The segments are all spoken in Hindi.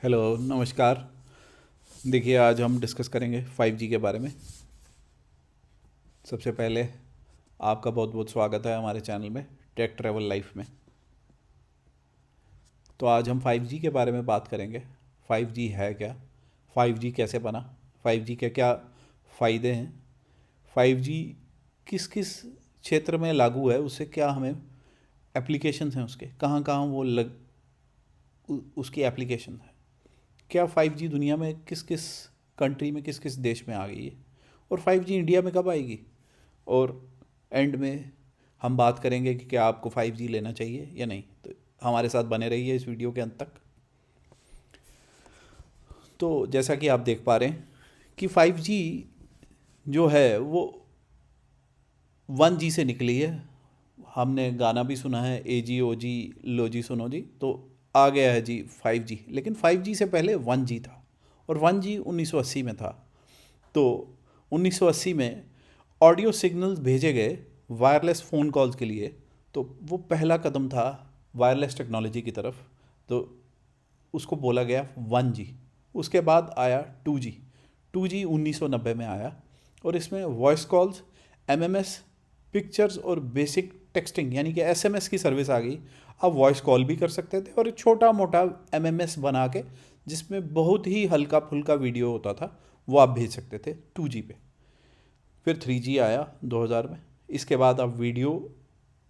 हेलो नमस्कार। देखिए आज हम डिस्कस करेंगे 5G के बारे में। सबसे पहले आपका बहुत बहुत स्वागत है हमारे चैनल में टेक ट्रैवल लाइफ में। तो आज हम 5G के बारे में बात करेंगे। 5G है क्या, 5G कैसे बना, 5G के क्या फ़ायदे हैं, 5G किस किस क्षेत्र में लागू है, उससे क्या हमें एप्लीकेशंस हैं, उसके कहाँ कहाँ वो उसकी एप्लीकेशन है, क्या 5G दुनिया में किस किस कंट्री में किस किस देश में आ गई है, और 5G इंडिया में कब आएगी। और एंड में हम बात करेंगे कि क्या आपको 5G लेना चाहिए या नहीं। तो हमारे साथ बने रहिए इस वीडियो के अंत तक। तो जैसा कि आप देख पा रहे हैं कि 5G जो है वो 1G से निकली है। हमने गाना भी सुना है, ए जी ओ जी लो जी सुनो जी, तो आ गया है जी 5G। लेकिन 5G से पहले 1G था, और 1G 1980 में था। तो 1980 में ऑडियो सिग्नल्स भेजे गए वायरलेस फ़ोन कॉल्स के लिए। तो वो पहला कदम था वायरलेस टेक्नोलॉजी की तरफ। तो उसको बोला गया 1G। उसके बाद आया 2G। 2G 1990 में आया, और इसमें वॉइस कॉल्स, एमएमएस, पिक्चर्स और बेसिक टेक्सटिंग यानी कि एसएमएस की सर्विस आ गई। आप वॉइस कॉल भी कर सकते थे, और एक छोटा मोटा एमएमएस बना के जिसमें बहुत ही हल्का फुल्का वीडियो होता था वो आप भेज सकते थे 2G पे। फिर 3G आया 2000 में। इसके बाद आप वीडियो,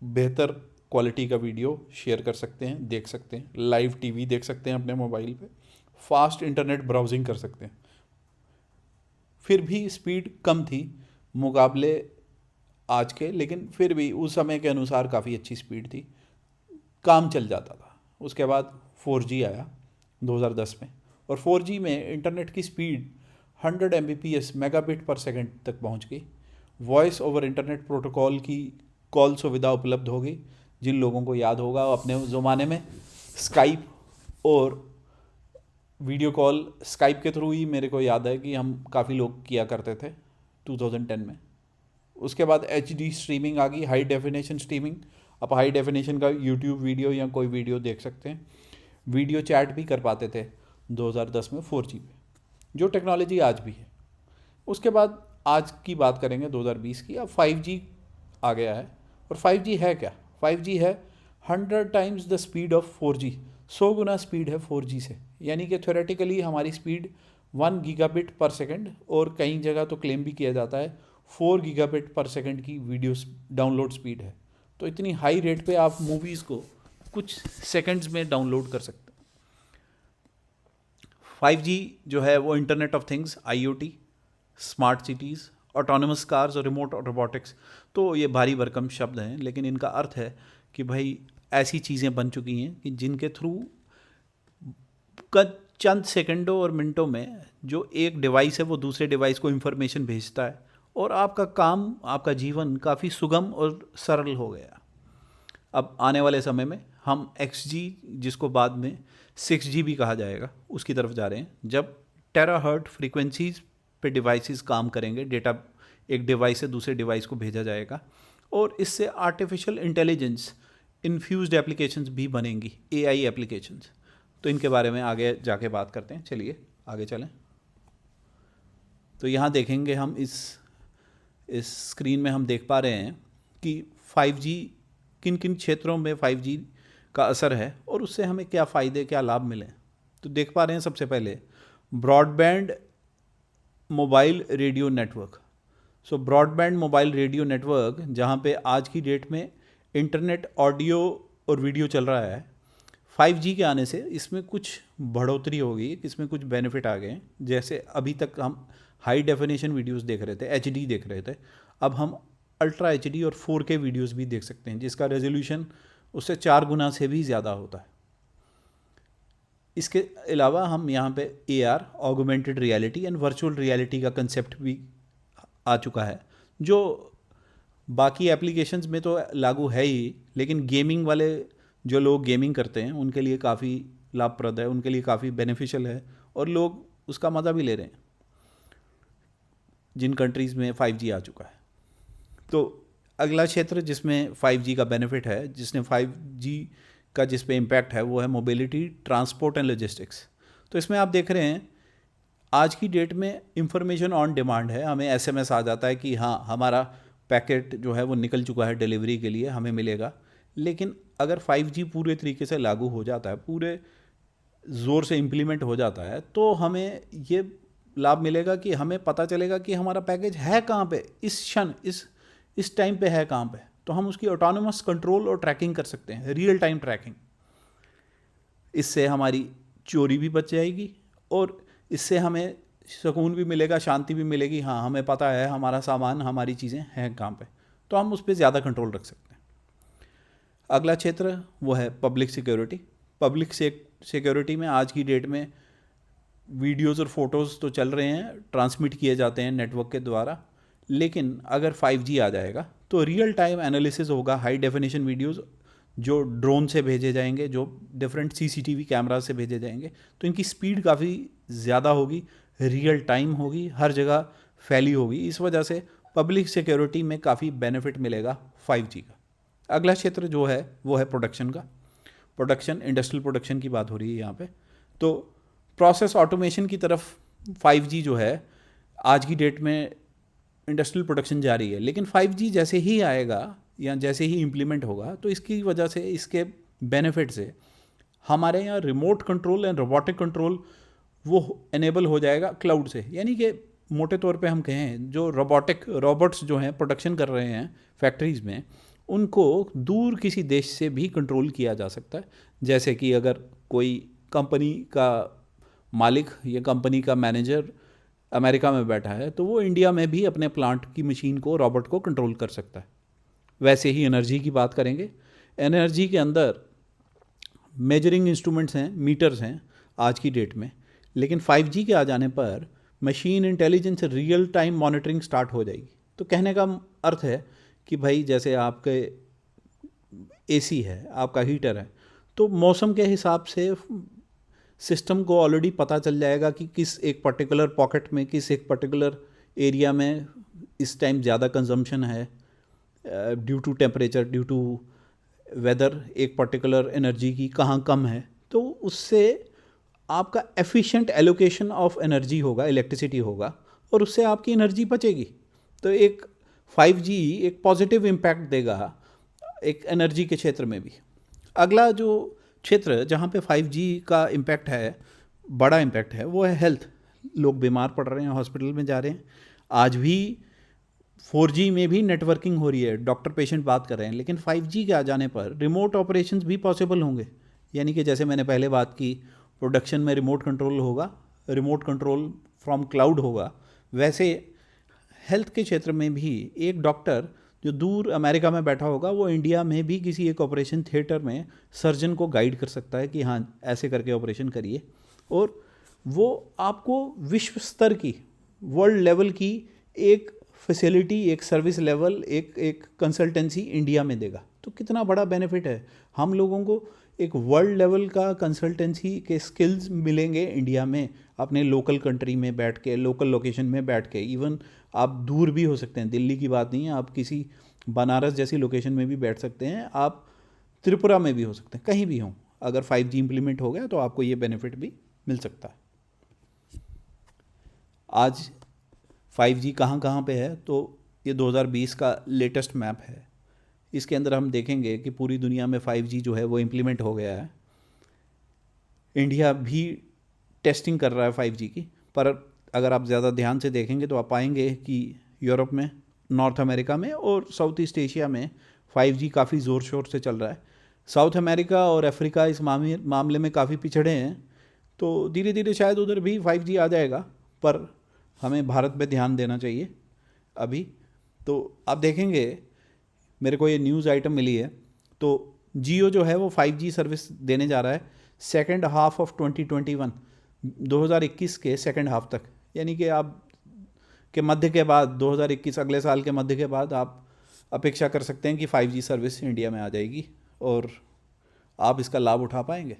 बेहतर क्वालिटी का वीडियो शेयर कर सकते हैं, देख सकते हैं, लाइव टीवी देख सकते हैं अपने मोबाइल पे, फास्ट इंटरनेट ब्राउजिंग कर सकते हैं। फिर भी स्पीड कम थी मुकाबले आज के, लेकिन फिर भी उस समय के अनुसार काफ़ी अच्छी स्पीड थी, काम चल जाता था। उसके बाद 4G आया 2010 में, और 4G में इंटरनेट की स्पीड 100 Mbps मेगाबिट पर सेकंड तक पहुंच गई। वॉइस ओवर इंटरनेट प्रोटोकॉल की कॉल सुविधा उपलब्ध हो गई। जिन लोगों को याद होगा अपने उस ज़माने में स्काइप और वीडियो कॉल, स्काइप के थ्रू ही मेरे को याद है कि हम काफ़ी लोग किया करते थे 2010 में। उसके बाद HD स्ट्रीमिंग आ गई, हाई डेफिनेशन स्ट्रीमिंग। आप हाई डेफिनेशन का यूट्यूब वीडियो या कोई वीडियो देख सकते हैं। वीडियो चैट भी कर पाते थे 2010 में 4G पे, जो टेक्नोलॉजी आज भी है। उसके बाद आज की बात करेंगे 2020 की। अब 5G आ गया है। और 5G है क्या, 5G है 100 times the speed of 4G। 100 Guna speed है 4G से, यानी कि थ्योरेटिकली हमारी स्पीड 1 गीगाबिट पर सेकंड, और कई जगह तो क्लेम भी किया जाता है 4 गीगाबिट पर सेकंड की वीडियो डाउनलोड स्पीड है। तो इतनी हाई रेट पे आप मूवीज़ को कुछ सेकंड्स में डाउनलोड कर सकते हैं। 5G जो है वो internet of things, IoT, smart cities, autonomous cars और रिमोट रोबोटिक्स। तो ये भारी भरकम शब्द हैं, लेकिन इनका अर्थ है कि भाई ऐसी चीज़ें बन चुकी हैं कि जिनके थ्रू का चंद सेकंडों और मिनटों में जो एक डिवाइस है वो दूसरे डिवाइस को इन्फॉर्मेशन भेजता है, और आपका काम, आपका जीवन काफ़ी सुगम और सरल हो गया। अब आने वाले समय में हम XG, जिसको बाद में 6G भी कहा जाएगा, उसकी तरफ जा रहे हैं, जब टेराहर्ट फ्रीक्वेंसीज पे डिवाइसेस काम करेंगे। डेटा एक डिवाइस से दूसरे डिवाइस को भेजा जाएगा, और इससे आर्टिफिशियल इंटेलिजेंस इन्फ्यूज्ड एप्लीकेशंस भी बनेंगी, AI एप्लीकेशंस। तो इनके बारे में आगे जाके बात करते हैं। चलिए आगे चलें। तो यहाँ देखेंगे हम इस स्क्रीन में हम देख पा रहे हैं कि 5G किन किन क्षेत्रों में 5G का असर है, और उससे हमें क्या फ़ायदे, क्या लाभ मिले। तो देख पा रहे हैं सबसे पहले ब्रॉडबैंड मोबाइल रेडियो नेटवर्क। सो ब्रॉडबैंड मोबाइल रेडियो नेटवर्क, जहाँ पे आज की डेट में इंटरनेट, ऑडियो और वीडियो चल रहा है, 5G के आने से इसमें कुछ बढ़ोतरी हो गई, इसमें कुछ बेनिफिट आ गए हैं। जैसे अभी तक हम हाई डेफिनेशन वीडियोस देख रहे थे, HD देख रहे थे, अब हम अल्ट्रा HD और 4K वीडियोस भी देख सकते हैं, जिसका रेजोल्यूशन उससे 4 गुना से भी ज़्यादा होता है। इसके अलावा हम यहाँ पे AR, augmented reality and virtual reality का कंसेप्ट भी आ चुका है, जो बाकी एप्लीकेशंस में तो लागू है ही, लेकिन गेमिंग वाले जो लोग गेमिंग करते हैं उनके लिए काफ़ी लाभप्रद है, उनके लिए काफ़ी बेनिफिशियल है, और लोग उसका मज़ा भी ले रहे हैं जिन कंट्रीज़ में 5G आ चुका है। तो अगला क्षेत्र जिसमें 5G का बेनिफिट है, जिसने 5G का जिस पे इम्पैक्ट है, वो है मोबिलिटी, ट्रांसपोर्ट एंड लॉजिस्टिक्स। तो इसमें आप देख रहे हैं आज की डेट में इंफॉर्मेशन ऑन डिमांड है, हमें एसएमएस आ जाता है कि हाँ हमारा पैकेट जो है वो निकल चुका है डिलीवरी के लिए, हमें मिलेगा। लेकिन अगर 5G पूरे तरीके से लागू हो जाता है, पूरे ज़ोर से इम्प्लीमेंट हो जाता है, तो हमें ये लाभ मिलेगा कि हमें पता चलेगा कि हमारा पैकेज है कहाँ पे, इस क्षण इस टाइम पे है कहाँ पे। तो हम उसकी ऑटोनोमस कंट्रोल और ट्रैकिंग कर सकते हैं, रियल टाइम ट्रैकिंग। इससे हमारी चोरी भी बच जाएगी और इससे हमें सुकून भी मिलेगा, शांति भी मिलेगी। हाँ, हमें पता है हमारा सामान, हमारी चीज़ें हैं कहाँ पे, तो हम उस पर ज़्यादा कंट्रोल रख सकते हैं। अगला क्षेत्र वो है पब्लिक सिक्योरिटी। पब्लिक सिक्योरिटी में आज की डेट में वीडियोज़ और फोटोज़ तो चल रहे हैं, ट्रांसमिट किए जाते हैं नेटवर्क के द्वारा, लेकिन अगर 5G आ जाएगा तो रियल टाइम एनालिसिस होगा, हाई डेफिनेशन वीडियोज़ जो ड्रोन से भेजे जाएंगे, जो डिफरेंट CCTV कैमरा से भेजे जाएंगे, तो इनकी स्पीड काफ़ी ज़्यादा होगी, रियल टाइम होगी, हर जगह फैली होगी। इस वजह से पब्लिक सिक्योरिटी में काफ़ी बेनिफिट मिलेगा 5G का। अगला क्षेत्र जो है वो है प्रोडक्शन का। प्रोडक्शन, इंडस्ट्रियल प्रोडक्शन की बात हो रही है यहाँ पे। तो प्रोसेस ऑटोमेशन की तरफ 5G जो है आज की डेट में इंडस्ट्रियल प्रोडक्शन जारी है, लेकिन 5G जैसे ही आएगा या जैसे ही इम्प्लीमेंट होगा तो इसकी वजह से, इसके बेनिफिट से हमारे यहाँ remote control and robotic control वो एनेबल हो जाएगा क्लाउड से। यानी कि मोटे तौर पे हम कहें, जो रोबोट्स जो हैं प्रोडक्शन कर रहे हैं फैक्ट्रीज़ में, उनको दूर किसी देश से भी कंट्रोल किया जा सकता है। जैसे कि अगर कोई कंपनी का मालिक या कंपनी का मैनेजर अमेरिका में बैठा है, तो वो इंडिया में भी अपने प्लांट की मशीन को, रोबोट को कंट्रोल कर सकता है। वैसे ही एनर्जी की बात करेंगे। एनर्जी के अंदर मेजरिंग इंस्ट्रूमेंट्स हैं, मीटर्स हैं आज की डेट में, लेकिन 5G के आ जाने पर machine intelligence, real time monitoring start हो जाएगी। तो कहने का अर्थ है कि भाई जैसे आपके AC है, आपका हीटर है, तो मौसम के हिसाब से सिस्टम को ऑलरेडी पता चल जाएगा कि किस एक पर्टिकुलर पॉकेट में, किस एक पर्टिकुलर एरिया में इस टाइम ज़्यादा कंजम्पशन है due to temperature, due to weather, एक पर्टिकुलर एनर्जी की कहाँ कम है। तो उससे आपका एफिशिएंट एलोकेशन ऑफ एनर्जी होगा, इलेक्ट्रिसिटी होगा, और उससे आपकी एनर्जी बचेगी। तो एक 5G एक पॉजिटिव इम्पैक्ट देगा एक एनर्जी के क्षेत्र में भी। अगला जो क्षेत्र जहाँ पे 5G का इम्पैक्ट है, बड़ा इम्पैक्ट है, वो है हेल्थ। लोग बीमार पड़ रहे हैं, हॉस्पिटल में जा रहे हैं। आज भी 4G में भी नेटवर्किंग हो रही है, डॉक्टर पेशेंट बात कर रहे हैं, लेकिन 5G के आ जाने पर रिमोट ऑपरेशंस भी पॉसिबल होंगे। यानी कि जैसे मैंने पहले बात की, प्रोडक्शन में रिमोट कंट्रोल होगा, रिमोट कंट्रोल फ्रॉम क्लाउड होगा, वैसे हेल्थ के क्षेत्र में भी एक डॉक्टर जो दूर अमेरिका में बैठा होगा, वो इंडिया में भी किसी एक ऑपरेशन थिएटर में सर्जन को गाइड कर सकता है कि हाँ ऐसे करके ऑपरेशन करिए, और वो आपको विश्व स्तर की, वर्ल्ड लेवल की एक फैसिलिटी, एक सर्विस लेवल, एक कंसल्टेंसी इंडिया में देगा। तो कितना बड़ा बेनिफिट है। हम लोगों को एक वर्ल्ड लेवल का कंसल्टेंसी के स्किल्स मिलेंगे इंडिया में, अपने लोकल कंट्री में बैठ के, लोकल लोकेशन में बैठ के। इवन आप दूर भी हो सकते हैं, दिल्ली की बात नहीं है, आप किसी बनारस जैसी लोकेशन में भी बैठ सकते हैं, आप त्रिपुरा में भी हो सकते हैं, कहीं भी हों। अगर 5G इम्प्लीमेंट हो गया तो आपको ये बेनिफिट भी मिल सकता है। आज 5G कहाँ कहाँ पे है, तो ये 2020 का लेटेस्ट मैप है। इसके अंदर हम देखेंगे कि पूरी दुनिया में 5G जो है वो इम्प्लीमेंट हो गया है। इंडिया भी टेस्टिंग कर रहा है 5G की, पर अगर आप ज़्यादा ध्यान से देखेंगे तो आप पाएंगे कि यूरोप में, नॉर्थ अमेरिका में और साउथ ईस्ट एशिया में 5G काफ़ी ज़ोर शोर से चल रहा है। साउथ अमेरिका और अफ्रीका इस मामले में काफ़ी पिछड़े हैं, तो धीरे धीरे शायद उधर भी 5G आ जाएगा, पर हमें भारत पे ध्यान देना चाहिए अभी। तो आप देखेंगे, मेरे को ये न्यूज़ आइटम मिली है, तो जियो जो है वो 5G सर्विस देने जा रहा है सेकेंड हाफ ऑफ 2021, 2021 के सेकेंड हाफ तक। यानी कि आप के मध्य के बाद, 2021 अगले साल के मध्य के बाद आप अपेक्षा कर सकते हैं कि 5G सर्विस इंडिया में आ जाएगी और आप इसका लाभ उठा पाएंगे।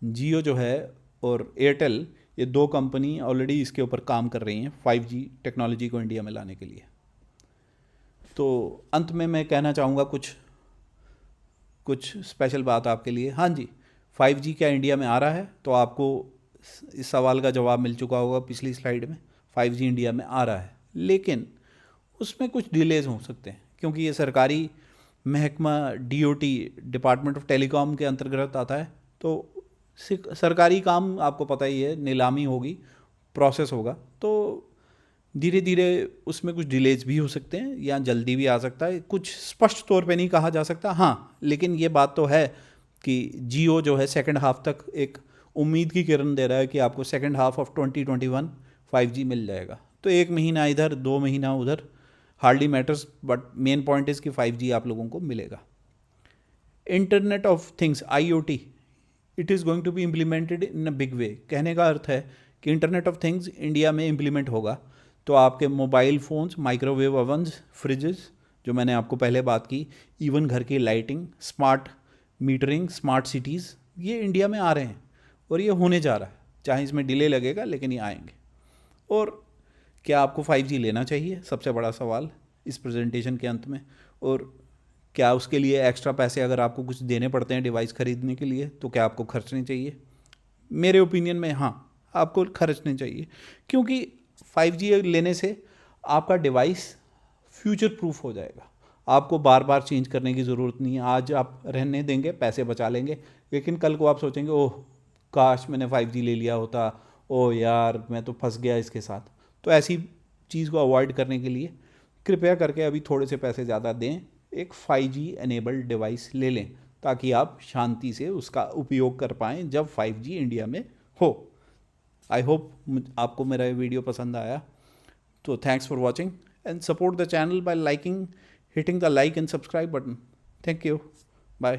जियो जो है और एयरटेल, ये दो कंपनी ऑलरेडी इसके ऊपर काम कर रही हैं 5G टेक्नोलॉजी को इंडिया में लाने के लिए। तो अंत में मैं कहना चाहूँगा कुछ स्पेशल बात आपके लिए। हाँ जी, 5G क्या इंडिया में आ रहा है? तो आपको इस सवाल का जवाब मिल चुका होगा पिछली स्लाइड में। 5G इंडिया में आ रहा है, लेकिन उसमें कुछ डिलेज हो सकते हैं, क्योंकि ये सरकारी महकमा DOT, डिपार्टमेंट ऑफ टेलीकॉम के अंतर्गत आता है। तो सरकारी काम आपको पता ही है, नीलामी होगी, प्रोसेस होगा, तो धीरे धीरे उसमें कुछ डिलेज भी हो सकते हैं या जल्दी भी आ सकता है। कुछ स्पष्ट तौर पे नहीं कहा जा सकता, हाँ, लेकिन ये बात तो है कि जियो जो है सेकंड हाफ तक एक उम्मीद की किरण दे रहा है कि आपको सेकंड हाफ ऑफ 2021 5G मिल जाएगा। तो 1 महीना इधर 2 महीना उधर hardly matters, but main point is कि 5G आप लोगों को मिलेगा। Internet of things IoT, it is going to be implemented in a big way. कहने का अर्थ है कि इंटरनेट ऑफ थिंग्स इंडिया में इम्प्लीमेंट होगा, तो आपके mobile phones, microwave ovens, fridges, जो मैंने आपको पहले बात की, इवन घर की lighting, smart metering, smart cities, ये इंडिया में आ रहे हैं और ये होने जा रहा है। चाहे इसमें डिले लगेगा, लेकिन ये आएंगे। और क्या आपको 5G लेना चाहिए, सबसे बड़ा सवाल इस प्रेजेंटेशन के अंत में। और क्या उसके लिए एक्स्ट्रा पैसे अगर आपको कुछ देने पड़ते हैं डिवाइस ख़रीदने के लिए, तो क्या आपको खर्चने चाहिए? मेरे ओपिनियन में हाँ, आपको खर्चने चाहिए, क्योंकि 5G लेने से आपका डिवाइस फ्यूचर प्रूफ हो जाएगा। आपको बार बार चेंज करने की ज़रूरत नहीं है। आज आप रहने देंगे, पैसे बचा लेंगे, लेकिन कल को आप सोचेंगे ओह काश मैंने 5G ले लिया होता, ओह यार मैं तो फंस गया इसके साथ। तो ऐसी चीज़ को अवॉइड करने के लिए कृपया करके अभी थोड़े से पैसे ज़्यादा दें, एक 5G एनेबल्ड डिवाइस ले लें, ताकि आप शांति से उसका उपयोग कर पाएँ जब 5G इंडिया में हो। आई होप आपको मेरा ये वीडियो पसंद आया। तो thanks for watching and support the channel bye liking, hitting the like and subscribe button. Thank you. Bye.